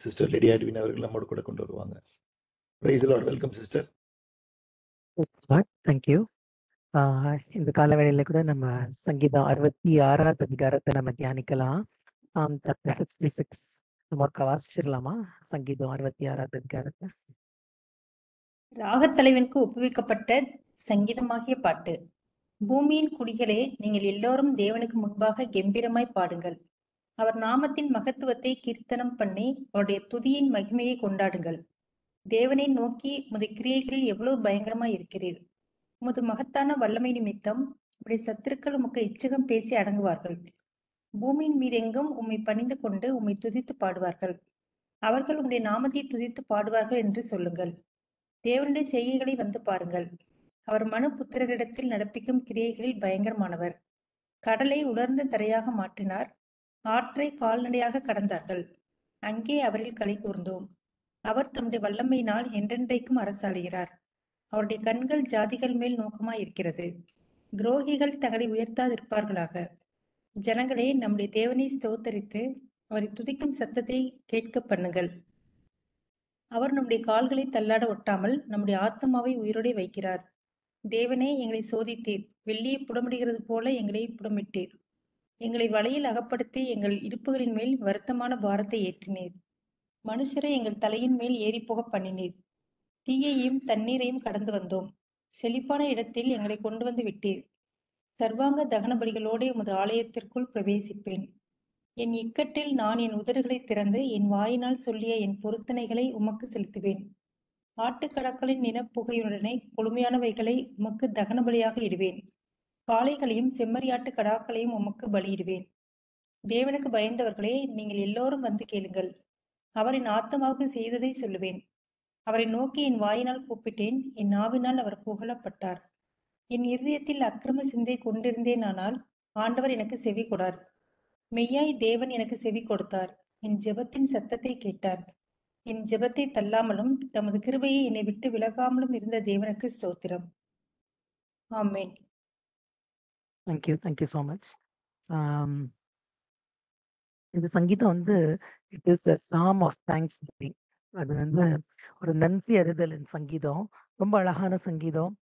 Sister Lydia Edwin அவர்கள் நம்மோடு கூட கொண்டு வருவாங்க. Praise Lord. Welcome sister. Thank you. இந்த காலவேளையில கூட நம்ம சங்கீதம் 66வது அதிகாரத்தை நம்ம தியானிக்கலாம். சாப்டர் 66 நம்ம வாசிச்சிடலாமா? சங்கீதம் 66வது அதிகாரத்தை. ராகத்தலைவனுக்கு ஒப்புவிக்கப்பட்ட சங்கீதமாகிய பாட்டு. பூமியின் குடிகளே, நீங்கள் எல்லோரும் தேவனுக்கு முன்பாக கெம்பீரமாய் பாடுங்கள். அவர் நாமத்தின் மகத்துவத்தை கீர்த்தனம் பண்ணி அவருடைய துதியின் மகிமையை கொண்டாடுங்கள். தேவனை நோக்கி உமது கிரியைகளில் எவ்வளவு பயங்கரமாய் இருக்கிறீர். உமது மகத்தான வல்லமை நிமித்தம் உடைய சத்துருக்கள் உமக்கு இச்சகம் பேசி அடங்குவார்கள். பூமியின் மீதெங்கும் உம்மை பணிந்து கொண்டு உம்மை துதித்து பாடுவார்கள். அவர்கள் உம்முடைய நாமத்தை துதித்து பாடுவார்கள் என்று சொல்லுங்கள். தேவனுடைய செய்கைகளை வந்து பாருங்கள். அவர் மனு புத்திரரிடத்தில் நடப்பிக்கும் கிரியைகளில் பயங்கரமானவர். கடலை உலர்ந்த தரையாக மாற்றினார். ஆற்றை கால்நடையாக கடந்தார்கள். அங்கே அவரில் களி கூர்ந்தோம். அவர் தம்முடைய வல்லமையினால் என்றென்றைக்கும் அரசாளுகிறார். அவருடைய கண்கள் ஜாதிகள் மேல் நோக்கமாய் இருக்கிறது. துரோகிகள் தங்களை உயர்த்தாதிருப்பார்களாக. ஜனங்களே, நம்முடைய தேவனை ஸ்தோத்தரித்து அவரை துதிக்கும் சத்தத்தை கேட்க பண்ணுங்கள். அவர் நம்முடைய கால்களை தள்ளாட ஒட்டாமல் நம்முடைய ஆத்மாவை உயிரோடே வைக்கிறார். தேவனே, எங்களை சோதித்தீர். வெள்ளியை புடமிடுகிறது போல எங்களை புடமிட்டீர். எங்களை வலையில் அகப்படுத்தி எங்கள் இடுப்புகளின் மேல் வருத்தமான பாரத்தை ஏற்றினீர். மனுஷரை எங்கள் தலையின் மேல் ஏறிப்போக பண்ணினீர். தீயையும் தண்ணீரையும் கடந்து வந்தோம். செழிப்பான இடத்தில் எங்களை கொண்டு வந்து விட்டீர். சர்வாங்க தகன பலிகளோடு உமது ஆலயத்திற்குள் பிரவேசிப்பேன். என் இக்கட்டில் நான் என் உதடுகளை திறந்து என் வாயினால் சொல்லிய என் பொருத்தனைகளை உமக்கு செலுத்துவேன். ஆட்டுக்கடாக்களின் நினப்புகையுடனே கொழுமையானவைகளை உமக்கு தகன பலியாக இடுவேன். காளைகளையும் செம்மறியாட்டு கடாக்களையும் உமக்கு பலியிடுவேன். தேவனுக்கு பயந்தவர்களே, நீங்கள் எல்லோரும் வந்து கேளுங்கள். அவர் என் ஆத்மாவுக்கு செய்ததை சொல்லுவேன். அவரை நோக்கி என் வாயினால் கூப்பிட்டேன். என் நாவினால் அவர் புகழப்பட்டார். என் இருதயத்தில் அக்கிரம சிந்தை கொண்டிருந்தேனானால் ஆண்டவர் எனக்கு செவி கொடார். மெய்யாய் தேவன் எனக்கு செவி கொடுத்தார். என் ஜெபத்தின் சத்தத்தை கேட்டார். என் ஜெபத்தை தள்ளாமலும் தமது கிருபையை என்னை விட்டு விலகாமலும் இருந்த தேவனுக்கு ஸ்தோத்திரம். ஆமென். Thank you so much. இந்த சங்கீதம் வந்து it is a psalm of thanksgiving. அது வந்து ஒரு நன்றி அறிதலின் சங்கீதம். ரொம்ப அழகான சங்கீதம்.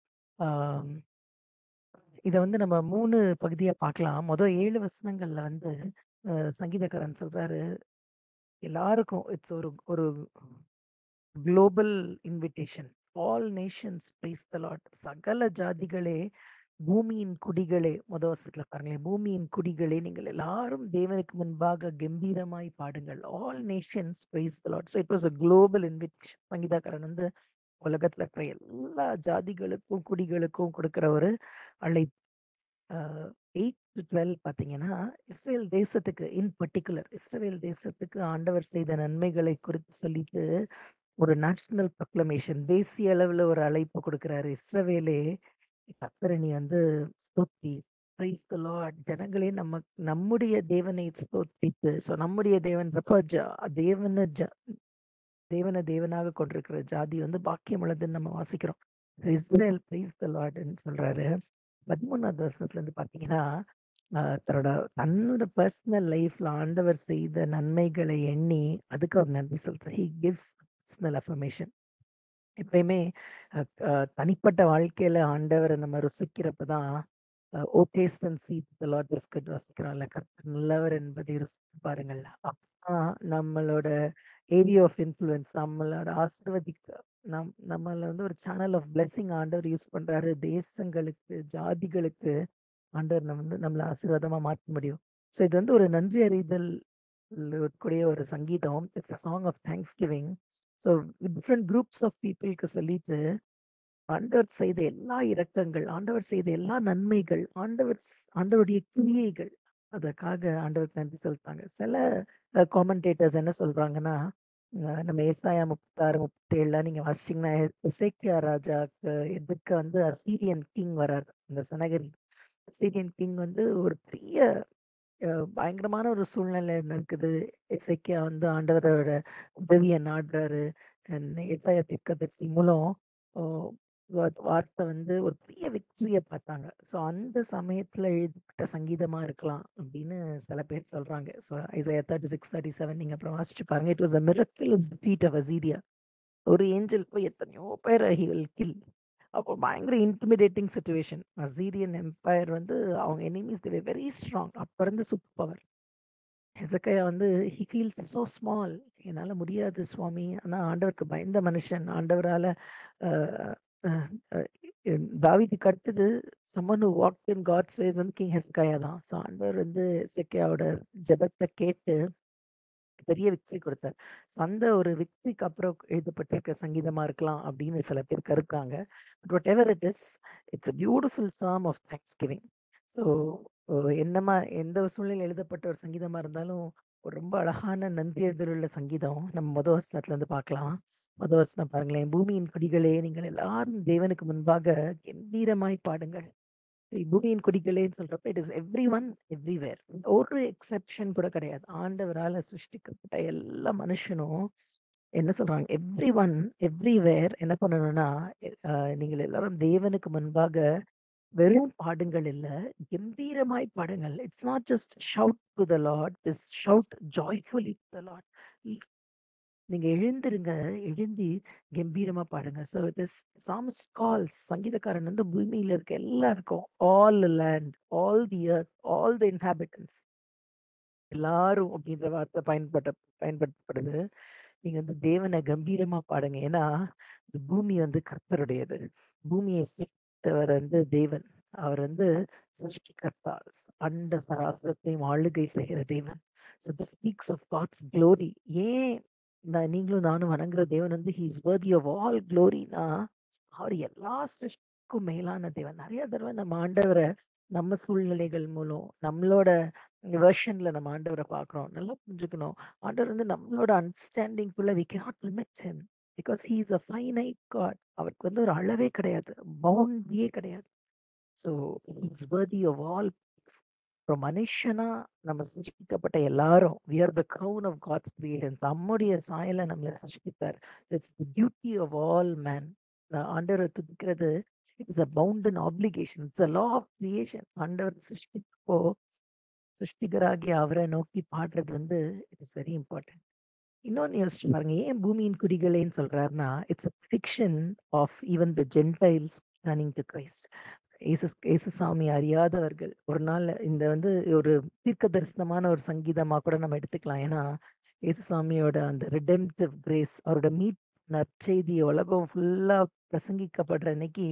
இதை வந்து நம்ம 3 பகுதியா பார்க்கலாம். முதல் 7 வசனங்கள்ல வந்து சங்கீதக்காரன் சொல்றாரு, எல்லாருக்கும் இட்ஸ் ஒரு ஒரு global invitation. All Nations praise the Lord. சகல ஜாதிகளே, பூமியின் குடிகளே, முதல் வசனத்துல பாருங்களேன், பூமியின் குடிகளே, நீங்கள் எல்லாரும் தேவனுக்கு முன்பாக கம்பீரமாய் பாடுங்கள். All Nations praise the Lord. So it was a global invitation. சங்கீதக்காரன் வந்து உலகத்துல இருக்கிற எல்லா ஜாதிகளுக்கும் குடிகளுக்கும் கொடுக்கிற ஒரு அழைப்பு. 8 to 12 பார்த்தீங்கன்னா, இஸ்ரேல் தேசத்துக்கு இன் பர்ட்டிகுலர் இஸ்ரேல் தேசத்துக்கு ஆண்டவர் செய்த நன்மைகளை குறித்து சொல்லிட்டு ஒரு நேஷனல் ப்ரொக்ளமேஷன், தேசிய அளவில் ஒரு அழைப்பு கொடுக்குறாரு. இஸ்ரவேலே, கர்த்தரை நீ வந்து ஸ்தோத்தி, பிரைஸ் தி லார்ட். ஜனங்களே, நம்முடைய தேவனை ஸ்தோத்தித்து. ஸோ நம்முடைய தேவன்றப்ப தேவனை தேவனாக கொண்டிருக்கிற ஜாதி வந்து பாக்கியம் உள்ளதுன்னு நம்ம வாசிக்கிறோம். இஸ்ரேல் பிரைஸ் தி லார்ட்ன்னு சொல்றாரு. 13வது வருஷத்துல இருந்து பாத்தீங்கன்னா, தன்னோட பர்சனல் லைஃப்ல ஆண்டவர் செய்த நன்மைகளை எண்ணி அதுக்கு அவர் நன்றி சொல்றார். He gives personal affirmation. எப்பயுமே தனிப்பட்ட வாழ்க்கையில ஆண்டவரை நம்ம ருசிக்கிறப்பதான் O taste and see the Lord is good வாசிக்கிறோம்ல, கர்த்தர் நல்லவர் என்பதை ருசித்து பாருங்கள். அப்பதான் நம்மளோட ஏரியா ஆஃப் இன்ஃப்ளூயன்ஸ், நம்மளோட ஆசீர்வதிக்க நம்மள வந்து ஒரு சேனல் ஆஃப் பிளெஸிங் ஆண்டவர் யூஸ் பண்றாரு. தேசங்களுக்கு, ஜாதிகளுக்கு ஆண்டவர் நம்மளை ஆசீர்வாதமா மாற்ற முடியும். ஸோ இது வந்து ஒரு நன்றி அறிதல் கூடிய ஒரு சங்கீதம். It's a song of thanksgiving. So different groups of பீப்புளுக்கு சொல்லிட்டு ஆண்டவர் செய்த எல்லா இரக்கங்கள், ஆண்டவர் செய்த எல்லா நன்மைகள், ஆண்டவருடைய கிரியைகள், அதற்காக ஆண்டவருக்கு நன்றி செலுத்தாங்க. சில காமெண்டேட்டர்ஸ் என்ன சொல்றாங்கன்னா, நம்ம ஏசாயா 36, 37 நீங்க வாசிச்சீங்கன்னா, எசேக்கியா ராஜாக்கு எதிர்க்க வந்து அசீரியன் கிங் வராரு. இந்த சனகரி அசீரியன் கிங் வந்து ஒரு பெரிய பயங்கரமான ஒரு சூழ்நிலை இருக்குது. எசேக்கியா வந்து ஆண்டவரோட உதவியை நாடுறாரு. ஏசாயா தீர்க்கதரிசி மூலம் வார்த்தை வந்து ஒரு பெரிய விக்டரிய பார்த்தாங்க. ஸோ அந்த சமயத்துல எழுதப்பட்ட சங்கீதமா இருக்கலாம் அப்படின்னு சில பேர் சொல்றாங்க. ஸோ ஐசையா 36:37 நீங்க அப்புறம் வாசிச்சு பாருங்க. It was a miracle in the feet of Assyria. ஒரு ஏஞ்சல் போய் எத்தனையோ பேரை he will kill. அப்போ பயங்கர இன்டிமிடேட்டிங் சிச்சுவேஷன். அசீரியன் எம்பையர் வந்து அவங்க enemies they were very strong. அப்ப இருந்து சூப்பர் பவர். ஹெசக்கையா வந்து he feels so small. என்னால முடியாது சுவாமி. ஆனா ஆண்டவருக்கு பயந்த மனுஷன். ஆண்டவரால அஹ், அஹ், அஹ், தாவீதுக்கு அடுத்தது someone who walked in God's ways வந்து கிங் ஹெசக்கையா தான். ஸோ ஆண்டவர் வந்து ஹெசக்கையாவோட ஜெபத்தை கேட்டு பெரிய விக்டரி கொடுத்தார். ஸோ அந்த ஒரு விக்டரிக்கு அப்புறம் எழுதப்பட்டிருக்க சங்கீதமா இருக்கலாம் அப்படின்னு சில பேர் கருக்காங்க. But whatever it is, it's a beautiful psalm of thanksgiving. So என்னமா எந்த ஒரு சூழ்நிலையில் எழுதப்பட்ட ஒரு சங்கீதமா இருந்தாலும் ஒரு ரொம்ப அழகான நன்றியறிதல் உள்ள சங்கீதம் நம்ம வசனத்துல இருந்து பார்க்கலாம். வசனம் பாருங்களேன். பூமியின் குடிகளே, நீங்கள் எல்லாரும் தேவனுக்கு முன்பாக கம்பீரமாய் பாடுங்கள். பூமியின் குடிகளேன்னு சொல்றப்ப it is every one everywhere. ஒரு எக்ஸெப்ஷன் கூட கிடையாது. ஆண்டவரால சிருஷ்டிக்கப்பட்ட எல்லா மனுஷனும் என்ன சொல்றாங்க, எவ்ரி ஒன் எவ்ரிவேர் என்ன பண்ணணும்னா, நீங்கள் எல்லாரும் தேவனுக்கு முன்பாக வெறும் பாடுங்கள் இல்ல, கம்பீரமாய் பாடுங்கள். It's not just shout to the Lord, is shout joyfully to the Lord. நீங்க எழுந்திருங்க, எழுந்தி கம்பீரமா பாடுங்க. ஸோ திஸ் சாம்ஸ் கால்ஸ், சங்கீதக்காரன் வந்து பூமியில இருக்க எல்லாருக்கும், all land, all the earth, all the inhabitants, எல்லாரும் அப்படின்ற வார்த்தை பயன்படுத்தப்படுது. நீங்க வந்து தேவனை கம்பீரமா பாடுங்க. ஏன்னா இந்த பூமி வந்து கர்த்தருடையது. பூமியை சிருஷ்டித்தவர் வந்து தேவன். அவர் வந்து சிருஷ்டிகர்த்தா, அண்ட சராசரத்தையும் ஆளுகை செய்கிற தேவன். So this speaks of God's glory. ஏன் நீங்களும் நானும் வணங்குற தேவன் வந்து he is worthy of all க்ளோரினா, அவர் எல்லா சிருஷ்டிக்கும் மேலான தேவன். நிறைய தடவை நம்ம ஆண்டவரை நம்ம சூழ்நிலைகள் மூலம் நம்மளோட வெர்ஷன்ல நம்ம ஆண்டவரை பார்க்குறோம். நல்லா புரிஞ்சுக்கணும். ஆண்டவர் வந்து நம்மளோட அண்டர்ஸ்டாண்டிங்குள்ள we cannot limit him because he is a finite God. அவருக்கு வந்து ஒரு அளவே கிடையாது, பவுண்டரியே கிடையாது. So he is worthy of all. இப்போ மனுஷனா நம்ம சிருஷ்டிக்கப்பட்ட எல்லாரும் we are the crown of God's creation. நம்முடைய சாயலை நம்மளை சிருஷ்டித்தார். So it's the duty of all man. ஆண்டவரை துதிக்கிறது it's a bounden obligation. It's a law of creation. ஆண்டவர் சிருஷ்டிப்போ சிருஷ்டிகராகி அவரை நோக்கி பாடுறது வந்து இட் இஸ் வெரி இம்பார்ட்டன்ட். இன்னொன்னு யோசிச்சு பாருங்க, ஏன் பூமியின் குடிகளேன்னு சொல்றாருன்னா, it's a prediction of even the Gentiles turning to Christ. இயேசுசாமி அறியாதவர்கள் ஒரு நாள் இந்த வந்து ஒரு தீர்க்க தரிசனமான ஒரு சங்கீதமா கூட நம்ம எடுத்துக்கலாம். ஏன்னா இயேசுசாமியோட அந்த ரிடெம்டிவ் கிரேஸ், அவரோட நற்செய்தி உலகம் ஃபுல்லா பிரசங்கிக்கப்படுற அன்னைக்கு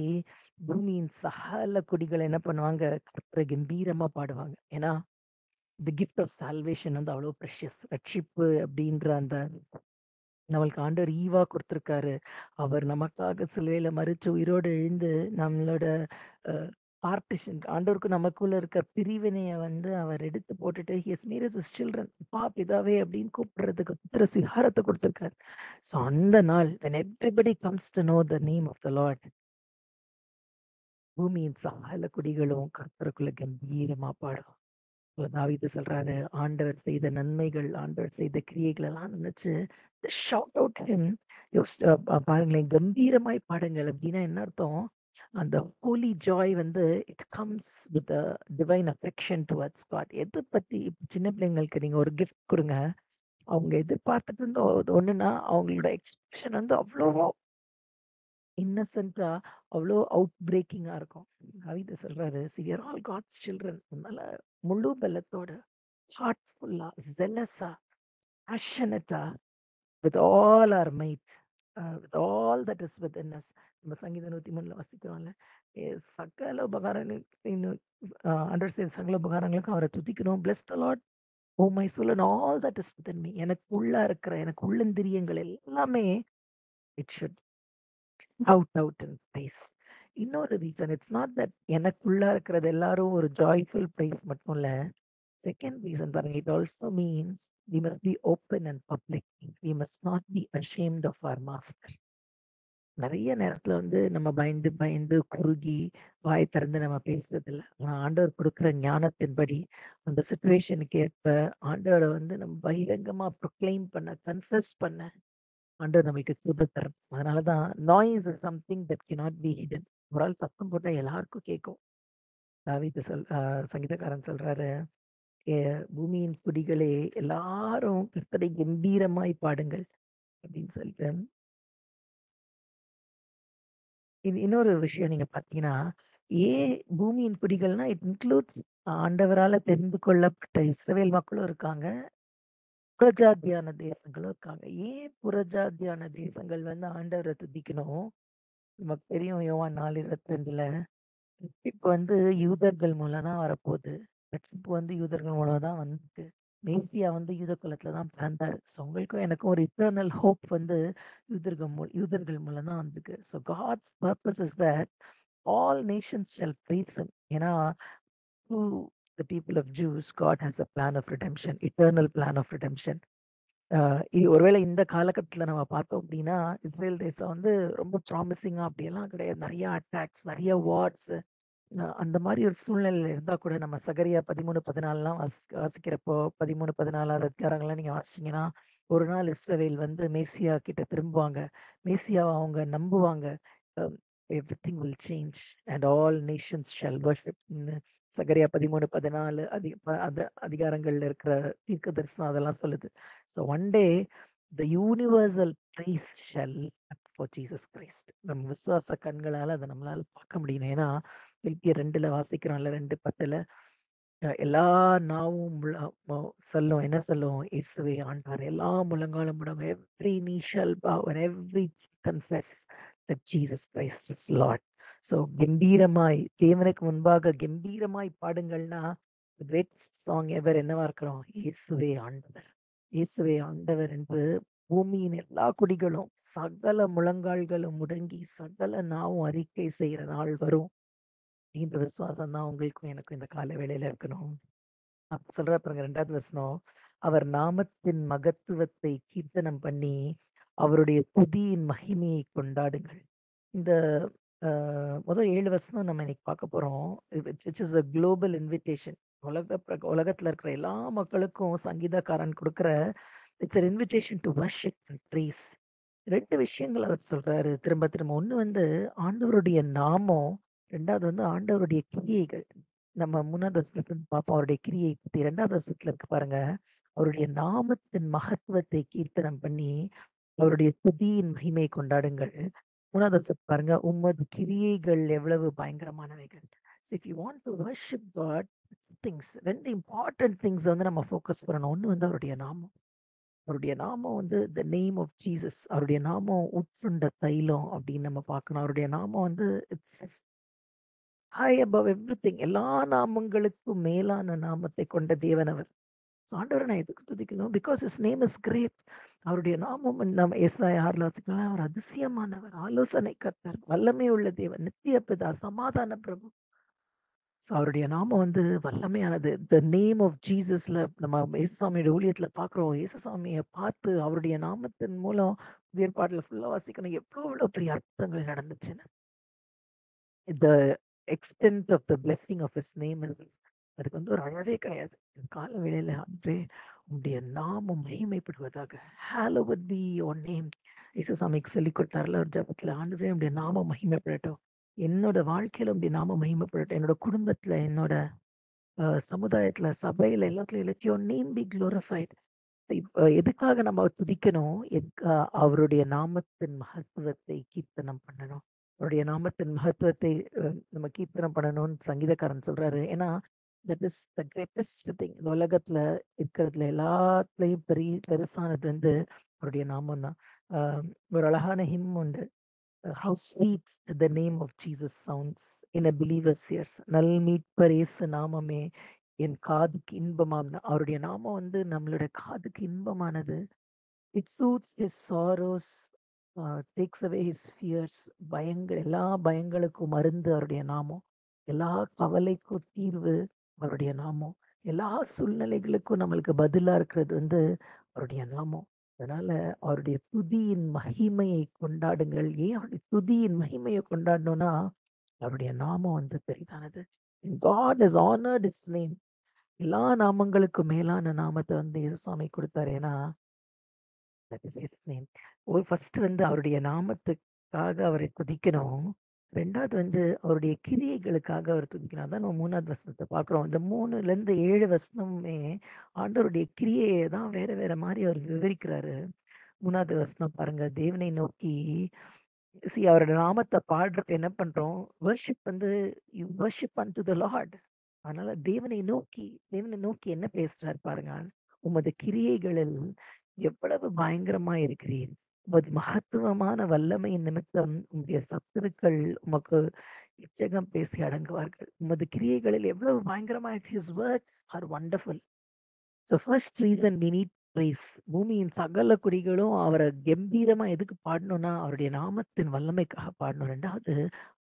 பூமியின் சகல குடிகள் என்ன பண்ணுவாங்க, கர்த்தரை கம்பீரமா பாடுவாங்க. ஏன்னா தி கிஃப்ட் ஆஃப் சால்வேஷன் வந்து அவ்வளோ ப்ரெஷியஸ். ரட்சிப்பு அப்படின்ற அந்த நம்மளுக்கு ஆண்டவர் ஈவா கொடுத்துருக்காரு. அவர் நமக்காக சிலுவையில மரிச்சு உயிரோடு எழுந்து நம்மளோட பார்ட்டிஷன், ஆண்டவருக்கு நமக்குள்ள இருக்க பிரிவினையை வந்து அவர் எடுத்து போட்டுட்டு he has made us his children. அப்பா பிதாவே அப்படின்னு கூப்பிடுறதுக்கு புத்திர சிகாரத்தை கொடுத்துருக்காரு. ஸோ அந்த நாள் when everybody comes to know the name of the Lord, பூமியின் சகல குடிகளும் கர்த்தருக்குள்ள கம்பீரமா பாடும். தாவீது சொல்றாரு, ஆண்டவர் செய்த நன்மைகள், ஆண்டவர் செய்த கிரியைகள் எல்லாம் நினைச்சு ஷவுட் அவுட் ஹிம். பாருங்களேன், கம்பீரமாய் பாடுங்கள் அப்படின்னா என்ன அர்த்தம்? அந்த ஹோலி ஜாய் வந்து it comes with divine affection towards God. எது பத்தி சின்ன பிள்ளைங்களுக்கு நீங்க ஒரு கிஃப்ட் கொடுங்க, அவங்க எதிர்பார்த்துட்டு இருந்த ஒண்ணுன்னா அவங்களோட எக்ஸ்பிரஷன் வந்து அவ்வளோ இன்னசென்ட்டா, அவ்வளோ அவுட் பிரேக்கிங்கா இருக்கும். தாவீது சொல்றாரு, see we are all God's children. அதனால முழு பலத்தோட, ஹார்ட்ஃபுல்லா, ஜெலஸா, பேஷனட்டா, with all our might, with all that is within us. நம்ம சங்கீதம் 103 வாசிக்கிறோம்ல, சகல உபகாரங்களுக்கும் ஆண்டவர் செய்த சகல உபகாரங்களுக்கும் அவரை துதிக்கணும். bless the Lord oh my soul and all that is within me. எனக்கு உள்ள இருக்கிற எனக்கு உள்ளந்திரியங்கள் எல்லாமே it should out in praise. இன்னொரு ரீசன், இட்ஸ் நாட் தட் எனக்குள்ள இருக்கிறது எல்லாரும் ஒரு ஜாய்ஃபுல் பிரைஸ் மட்டும் இல்ல. செகண்ட் ரீசன் பாருங்க, it also means we must be open and public. We must not be ashamed of our master. நிறைய நேரத்துல வந்து நம்ம பயந்து பயந்து குறுகி வாய் திறந்து நம்ம பேசுறது இல்லை. ஆனா ஆண்டவர் கொடுக்குற ஞானத்தின்படி அந்த சுச்சுவேஷனுக்கு ஏற்ப ஆண்டவரை வந்து நம்ம பகிரங்கமா ப்ரொக்ளைம் பண்ண, கன்ஃபஸ் பண்ண, ஆண்டவர் நமக்கு கிருபை தரும். அதனாலதான் noise is something that cannot be hidden. ஒரு ஆள் சத்தம் போட்டா எல்லாருக்கும் கேட்கும். தாவீது சங்கீதக்காரன் சொல்றாரு, பூமியின் குடிகளே எல்லாரும் கர்த்தரை கம்பீரமாய் பாடுங்கள் அப்படின்னு சொல்லிட்டு. இன்னொரு விஷயம் நீங்க பாத்தீங்கன்னா, ஏன் பூமியின் குடிகள்னா இட் இன்க்ளூட்ஸ் ஆண்டவரால தெரிந்து கொள்ளப்பட்ட இஸ்ரவேல் மக்களும் இருக்காங்க, புறஜாதியான தேசங்களும் இருக்காங்க. ஏன் புறஜாதியான தேசங்கள் வந்து ஆண்டவரை துதிக்கணும்? நமக்கு தெரியும் யோவான் 4:22 ரட்சிப்பு வந்து யூதர்கள் மூலம் தான் வரப்போகுது. ரட்சிப்பு வந்து யூதர்கள் மூலம் தான் வந்தது. மேசியா வந்து யூத குலத்துல தான் பிறந்தாரு. ஸோ உங்களுக்கும் எனக்கும் ஒரு இட்டர்னல் ஹோப் வந்து யூதர்கள் மூலம் தான் வந்திருக்கு. So God's purpose is that all nations shall praise him. ஏன்னா to the people of Jews, God has a plan of redemption, eternal plan of redemption. ஒருவேளை இந்த காலகட்டத்துல நம்ம பார்த்தோம் அப்படின்னா, இஸ்ரேல் தேசம் வந்து ரொம்ப ப்ராமிசிங்கா அப்படியெல்லாம் கிடையாது. நிறைய அட்டாக்ஸ், நிறைய வார்ஸ், அந்த மாதிரி ஒரு சூழ்நிலையில இருந்தா கூட நம்ம சகரியா 13:14 வாசிக்கிறப்போ 13-14 அதிகாரங்கள்லாம் நீங்க வாசிச்சீங்கன்னா, ஒரு நாள் இஸ்ரவேல் வந்து மேசியா கிட்ட திரும்புவாங்க. மேசியாவை அவங்க நம்புவாங்க. Everything will change and all nations shall worship. சகரியா 13-14 அதிகாரங்கள்ல இருக்கிற தீர்க்க தரிசனம் அதெல்லாம் சொல்லுது. So one day the universal praise shall for Jesus Christ. நம்ம விசுவாச கண்களால அதை நம்மளால பார்க்க முடியும். ஏன்னா பிலிப்பியர் 2ல வாசிக்கிறோம்ல, 2:10 எல்லா நாவும் சொல்லும், என்ன சொல்லும்? இயேசுவே ஆண்டவர். எல்லா முழங்காலும் முடங்கும். Every knee shall bow and every confess that Jesus Christ is Lord. So கம்பீரமாய் தேவனுக்கு முன்பாக கம்பீரமாய் பாடுங்கள்னா கிரேட்டஸ்ட் சாங் எவர் என்னவா இருக்கிறோம்? இயேசுவே ஆண்டவர். இயேசுவே ஆண்டவர் என்று பூமியின் எல்லா குடிகளும் சகல முழங்கால்களும் முடங்கி சகல நாவும் அறிக்கை செய்யற நாள் வரும். இந்த விசுவாசம் தான் உங்களுக்கும் எனக்கும் இந்த கால வேளையில இருக்கணும். அப்ப சொல்ற பாருங்க 2வது வசனம், அவர் நாமத்தின் மகத்துவத்தை கீர்த்தனம் பண்ணி அவருடைய துதியின் மகிமையை கொண்டாடுங்கள். இந்த முதல் 7 வசனம் நம்ம இன்னைக்கு பார்க்க போறோம். Which is a global invitation. உலகத்துல இருக்கிற எல்லா மக்களுக்கும் சங்கீதக்காரன் கொடுக்கிற it's an invitation to worship and praise. 2 விஷயங்கள் அவர் சொல்றாரு திரும்ப திரும்ப. ஒண்ணு வந்து ஆண்டவருடைய நாமம், 2வது வந்து ஆண்டவருடைய கிரியைகள். நம்ம 3வது வசனத்துல இருந்து பார்ப்போம் அவருடைய கிரியை பத்தி. 2வது வசனத்துல இருக்கு பாருங்க, அவருடைய நாமத்தின் மகத்துவத்தை கீர்த்தனம் பண்ணி அவருடைய துதியின் மகிமை கொண்டாடுங்கள். 3வது வசனம் பாருங்க, உமது கிரியைகள் எவ்வளவு பயங்கரமானவைகள். So if you want to worship God, things 2 important things வந்து நம்ம ஃபோக்கஸ் பண்ணணும். ஒண்ணு வந்து அவருடைய நாமம். அவருடைய நாமம் வந்து த நேம் ஆஃப் ஜீசஸ். அவருடைய நாமம் உட்சுண்ட தைலம் அப்படின்னு நம்ம பார்க்கணும். அவருடைய நாமம் வந்து இட்ஸ் ஹை அபவ் எவ்ரிதிங். எல்லா நாமங்களுக்கும் மேலான நாமத்தை கொண்ட தேவன் அவர். ஆண்டவரை நான் எதுக்கு துதிக்கணும்? Because his name is great. அவருடைய நாமம் நம்ம எஸ்ஐயா 6ல வாசிக்கலாம். அவர் அதிசயமானவர், ஆலோசனை கர்த்தர், வல்லமை உள்ள தேவன், நித்திய பிதா, சமாதான பிரபு. ஸோ அவருடைய நாமம் வந்து வல்லமையானது. த நேம் ஆஃப் ஜீசஸ்ல நம்ம இயேசுசாமியோட ஊழியத்துல பார்க்குறோம். இயேசுசாமியை பார்த்து அவருடைய நாமத்தின் மூலம் புதிய ஏற்பாட்டுல ஃபுல்லா வாசிக்கணும். எவ்வளோ பெரிய அற்புதங்கள் நடந்துச்சுன்னு. The extent of the blessing of his name is, அதுக்கு வந்து ஒரு அளவே கிடையாது. இந்த கால வேளையில அன்றே உங்களுடைய நாமம் மகிமைப்படுவதாக. ஹalloed be your name. இயேசுசாமிக்கு சொல்லி கொடுத்தாருல ஒரு ஜபத்துல, ஆண்டவரே உங்களுடைய நாமம் மகிமைப்படட்டும். என்னோட வாழ்க்கையில உங்களுடைய நாமம் மகிமைப்படட்டும். என்னோட குடும்பத்துல, என்னோட சமுதாயத்துல, சபையில, எல்லாத்துலயும் let your name be glorified. இப்ப எதுக்காக நம்ம துதிக்கணும்? அவருடைய நாமத்தின் மகத்துவத்தை கீர்த்தனம் பண்ணணும். அவருடைய நாமத்தின் மகத்துவத்தை நம்ம கீர்த்தனம் பண்ணணும்னு சங்கீதக்காரன் சொல்றாரு. ஏன்னா that is the greatest thing. இந்த உலகத்துல இருக்கிறதுல எல்லாத்துலயும் பெருசானது வந்து அவருடைய நாமம் தான். ஒரு அழகான ஹிம் உண்டு. How sweet the name of Jesus sounds in a believer's ears. நல் மீட்பர் இயேசு நாமமே என் காதுக்கு இன்பமாம். அவருடைய நாமம் வந்து நம்மளுடைய காதுக்கு இன்பமானது. It soothes his sorrows, takes away his fears. எல்லா பயங்களுக்கும் மருந்து அவருடைய நாமம். எல்லா கவலைக்கும் தீர்வு அவருடைய நாமம். எல்லா சூழ்நிலைகளுக்கும் நம்மளுக்கு பதிலா இருக்கிறது வந்து அவருடைய நாமம். அதனால அவருடைய துதியின் மகிமையை கொண்டாடுங்கள். ஏன் அவருடைய துதியின் மகிமையை கொண்டாடணும்னா அவருடைய நாமம் வந்து பெரிதானது. God has honored his name. எல்லா நாமங்களுக்கும் மேலான நாமத்தை வந்து இயேசுசாமி கொடுத்தாரு. ஏன்னா That is his name. ஒரு ஃபர்ஸ்ட் வந்து அவருடைய நாமத்துக்காக அவரை துதிக்கணும். 2வது வந்து அவருடைய கிரியைகளுக்காக அவர் துதிக்கணும். அதான் நம்ம 3வது வசனத்த பார்க்குறோம். இந்த 3லேருந்து 7 வசனமுமே ஆண்டவருடைய கிரியைய தான் வேற வேற மாரி அவர் விவரிக்கிறாரு. 3வது வசனம் பாருங்க. தேவனை நோக்கி அவரோட நாமத்த பாடுறதுக்கு என்ன பண்றோம்? வொர்ஷிப் வந்து you worship and the Lord. அதனால தேவனை நோக்கி என்ன பேசுறாரு பாருங்க. உமது கிரியைகளில் எவ்வளவு பயங்கரமா இருக்கிறீர். உமது மகத்துவமான வல்லமையின் நிமித்தம் உம்முடைய சத்துருக்கள் உமக்கு இச்சகம் பேசி அடங்குவார்கள். உமது கிரியைகளில் எவ்வளவு பயங்கரமா இருக்கு. His works are wonderful. So first reason we need praise. பூமியின் சகல குடிகளும் அவரை கம்பீரமா எதுக்கு பாடணும்னா அவருடைய நாமத்தின் வல்லமைக்காக பாடணும். 2வது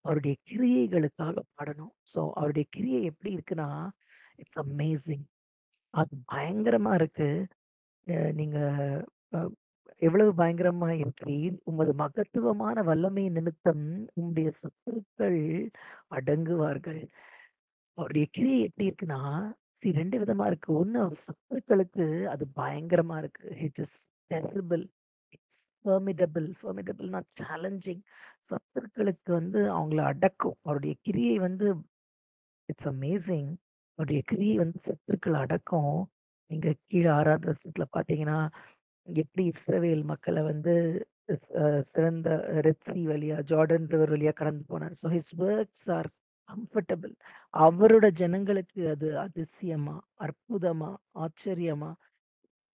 அவருடைய கிரியைகளுக்காக பாடணும். ஸோ அவருடைய கிரியை எப்படி இருக்குன்னா இட்ஸ் அமேசிங். அது பயங்கரமா இருக்கு. நீங்க அ எவ்வளவு பயங்கரமா இருக்கிறீர். உமது மகத்துவமான வல்லமை நிமித்தம் உம்முடைய சத்துருக்கள் அடங்குவார்கள். அவருடைய கிரியை எப்படி இருக்குன்னா, 2 விதமா இருக்கு. ஒண்ணு அவர் சத்துருக்களுக்கு அது பயங்கரமா இருக்கு. It is terrible. இட்ஸ் ஃபர்மிடபிள்னா சேலஞ்சிங். சத்துருக்களுக்கு வந்து அவங்கள அடக்கும். அவருடைய கிரியை வந்து இட்ஸ் அமேசிங். அவருடைய கிரியை வந்து சத்துருக்கள அடக்கும். நீங்க கீழ 6வது வசனத்துல பார்த்தீங்கன்னா, எப்படி இஸ்ரவேல் மக்கள வந்து சிறந்த ரெட் சி வழியா, ஜார்டன் ரிவர் வழியா கடந்து போனார். So his works R comfortable. அவரோட ஜனங்களுக்கு அது அதிசயமா, அற்புதமா, ஆச்சரியமா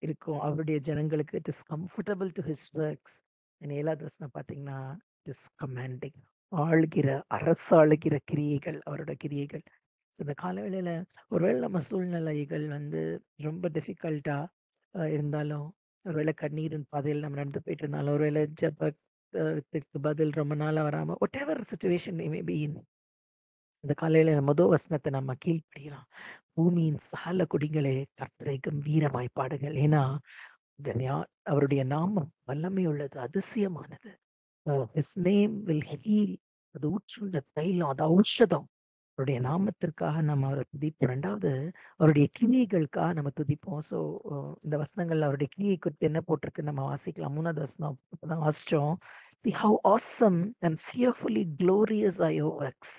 இருக்கும். அவருடைய ஜனங்களுக்கு it is comfortable to his works. 7வது வசனம் பார்த்தீங்கன்னா, இட் இஸ் கமாண்டிங். அரசாளுகிற கிரியைகள், அவரோட கிரியைகள். ஸோ இந்த காலவேளையில ஒருவேளை நம்ம சூழ்நிலைகள் வந்து ரொம்ப டிஃபிகல்ட்டா இருந்தாலும், ஒருவேளை கண்ணீரின் பாதையில் நம்ம நடந்து போயிட்டு இருந்தாலும், ஒருவேளை ஜெபத்துக்கு பதில் ரொம்ப நாளா வராம what ever situation may be in, இந்த காலையில முதல் வசனத்தை நம்ம கீழ்ப்படியலாம். பூமியின் சகல குடிகளே கர்த்தரை கம்பீரமாய் பாடுங்கள். ஏன்னா அவருடைய நாமம் வல்லமை உள்ளது, அதிசயமானது. His name will heal. அது ஊற்றுண்ட தைலம், அது ஔஷதம். அவருடைய நாமத்திற்காக நம்ம அவரை துதிப்போம். 2வது அவருடைய கிரியைகளுக்காக நம்ம துதிப்போம். ஸோ இந்த வசனங்கள்ல அவருடைய கிரியை குறித்து என்ன போட்டிருக்கு நம்ம வாசிக்கலாம். 3வது வசனம் இப்பதான் வாசிச்சோம். See how awesome and fearfully glorious are your works.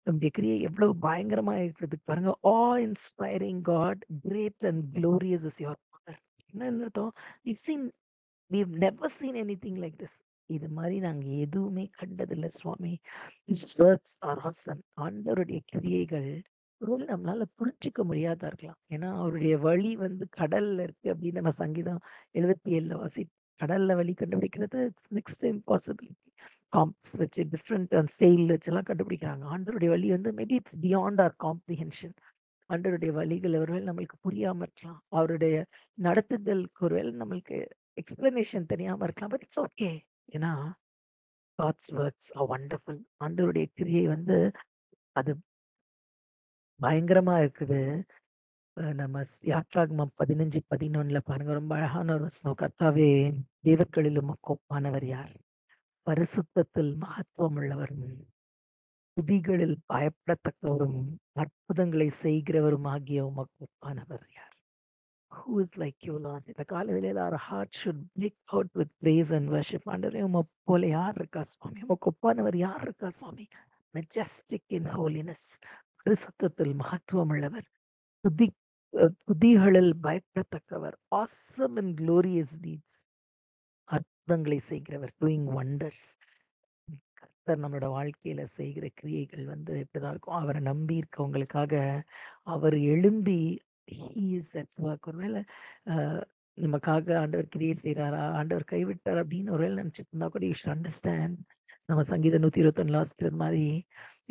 நம்முடைய கிரியை எவ்வளவு பயங்கரமா இருக்கிறதுக்கு பாருங்க. awe inspiring God, great and glorious is your power. என்ன அர்த்தம்? we've never seen anything like this. இது மாதிரி நாங்க எதுவுமே கண்டதில்லை சுவாமி. His works are awesome. ஆண்டவருடைய கிரியைகள் ஒருவேளை நம்மளால புரிஞ்சுக்க முடியாதா இருக்கலாம். ஏன்னா அவருடைய வழி வந்து கடல்ல இருக்கு அப்படின்னு நம்ம சங்கீதம் 77 வாசி. கடல்ல வழி கண்டுபிடிக்கிறது நெக்ஸ்ட் இம்பாசிபிலிட்டி. காம்ப்ஸ் வச்சு டிஃப்ரெண்ட் செயல் வச்செல்லாம் கண்டுபிடிக்கிறாங்க. ஆண்டவருடைய வழி வந்து maybe it's beyond our comprehension. ஆண்டவருடைய வழிகள் ஒருவேளை நம்மளுக்கு புரியாம இருக்கலாம். அவருடைய நடத்துதலுக்கு ஒருவேளை நம்மளுக்கு எக்ஸ்பிளனேஷன் தெரியாம இருக்கலாம். But it's okay. ஏன்னா காட்ஸ் ஒர்க்ஸ் ஆர் வண்டர்ஃபுல். ஆண்டவருடைய கிரியை வந்து அது பயங்கரமா இருக்குது. நம்ம யாத்ராகமம் 15:11 பாருங்க. ரொம்ப அழகான ஒரு வசனம். கர்த்தாவே, தேவர்களில் உமக்கு ஒப்பானவர் யார்? பரிசுத்தத்தில் மகத்துவம் உள்ளவரும், துதிகளில் பயப்படத்தக்கவரும், அற்புதங்களை செய்கிறவரும் ஆகிய உமக்கு ஒப்பானவர் யார்? Who is like you, Lord? இந்த காலவேளையில our heart should break out with praise and worship. ஆண்டவரே, உம்மை போல யார் இருக்கா சுவாமி? உமக்கு ஒப்பானவர் யார் இருக்கா சுவாமி? Majestic in holiness. பரிசுத்தத்தில் மகத்துவம் உள்ளவர். துதிகளில் பயப்படத்தக்கவர். Awesome and glorious deeds. அற்புதங்களை செய்கிறவர். Doing wonders. கர்த்தர் நம்மளோட வாழ்க்கையில செய்கிற கிரியைகள் வந்து இப்படிதான் இருக்கும். அவரை நம்பி இருக்கவங்களுக்காக அவர் எழும்பி he is at work. ஒருவேளை நமக்காக ஆண்டவர் கிரியை செய்றாரா, ஆண்டவர் கைவிட்டார் அப்படின்னு ஒருவேளை நினைச்சிட்டு இருந்தா கூட யூ ஷுட் அண்டர்ஸ்டாண்ட். நம்ம சங்கீதம் 121 வாசிக்கிறது மாதிரி,